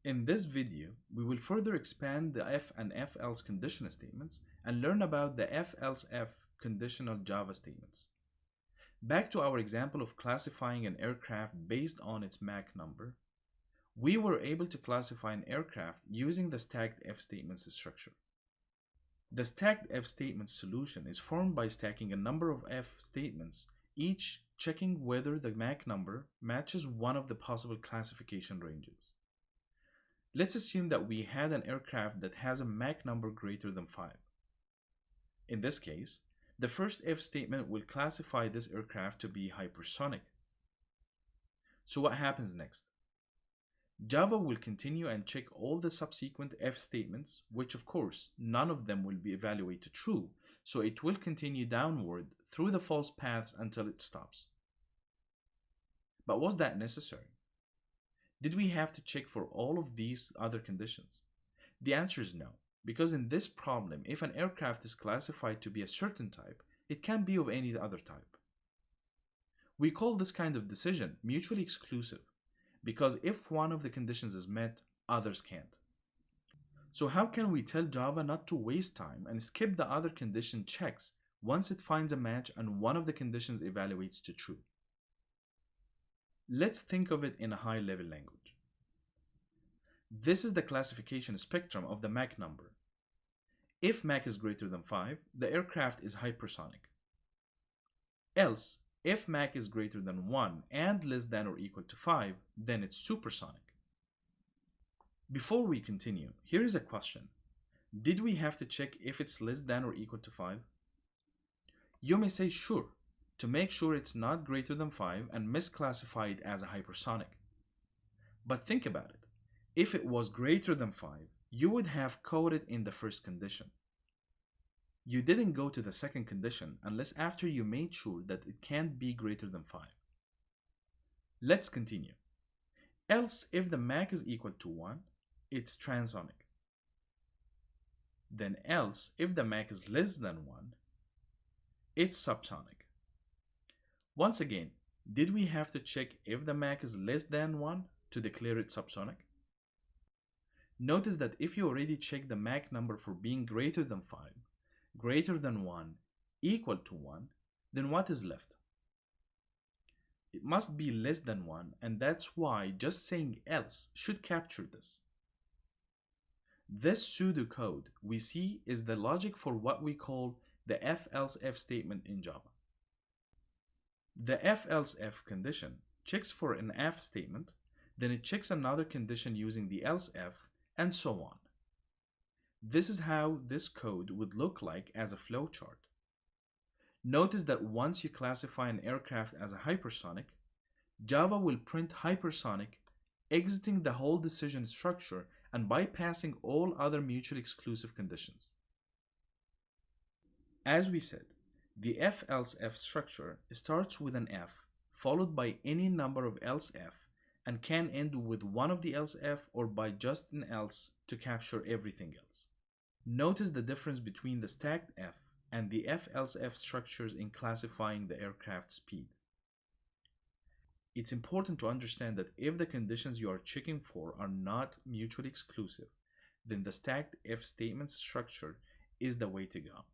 In this video, we will further expand the if and if-else conditional statements and learn about the if-else-if conditional Java statements. Back to our example of classifying an aircraft based on its Mach number, we were able to classify an aircraft using the stacked if statements structure. The stacked if statements solution is formed by stacking a number of if statements, each checking whether the Mach number matches one of the possible classification ranges. Let's assume that we had an aircraft that has a Mach number greater than 5. In this case, the first if statement will classify this aircraft to be hypersonic. So what happens next? Java will continue and check all the subsequent if statements, which of course none of them will be evaluated true, so it will continue downward through the false paths until it stops. But was that necessary? Did we have to check for all of these other conditions? The answer is no, because in this problem, if an aircraft is classified to be a certain type, it can be of any other type. We call this kind of decision mutually exclusive, because if one of the conditions is met, others can't. So how can we tell Java not to waste time and skip the other condition checks once it finds a match and one of the conditions evaluates to true? Let's think of it in a high-level language. This is the classification spectrum of the Mach number. If Mach is greater than 5, the aircraft is hypersonic. Else, if Mach is greater than 1 and less than or equal to 5, then it's supersonic. Before we continue, here is a question. Did we have to check if it's less than or equal to 5? You may say sure, to make sure it's not greater than 5 and misclassify it as a hypersonic. But think about it. If it was greater than 5, you would have coded in the first condition. You didn't go to the second condition unless after you made sure that it can't be greater than 5. Let's continue. Else, if the Mach is equal to 1, it's transonic. Then else, if the Mach is less than 1, it's subsonic. Once again, did we have to check if the Mach is less than 1 to declare it subsonic? Notice that if you already checked the Mach number for being greater than 5, greater than 1, equal to 1, then what is left? It must be less than 1, and that's why just saying else should capture this. This pseudocode we see is the logic for what we call the if-else-if statement in Java. The if-else-if condition checks for an if statement, then it checks another condition using the else-if, and so on. This is how this code would look like as a flowchart. Notice that once you classify an aircraft as a hypersonic, Java will print hypersonic, exiting the whole decision structure and bypassing all other mutually exclusive conditions. As we said, the if-else-if structure starts with an if, followed by any number of else-if, and can end with one of the else-if or by just an else to capture everything else. Notice the difference between the stacked if and the if-else-if structures in classifying the aircraft speed. It's important to understand that if the conditions you are checking for are not mutually exclusive, then the stacked if statement structure is the way to go.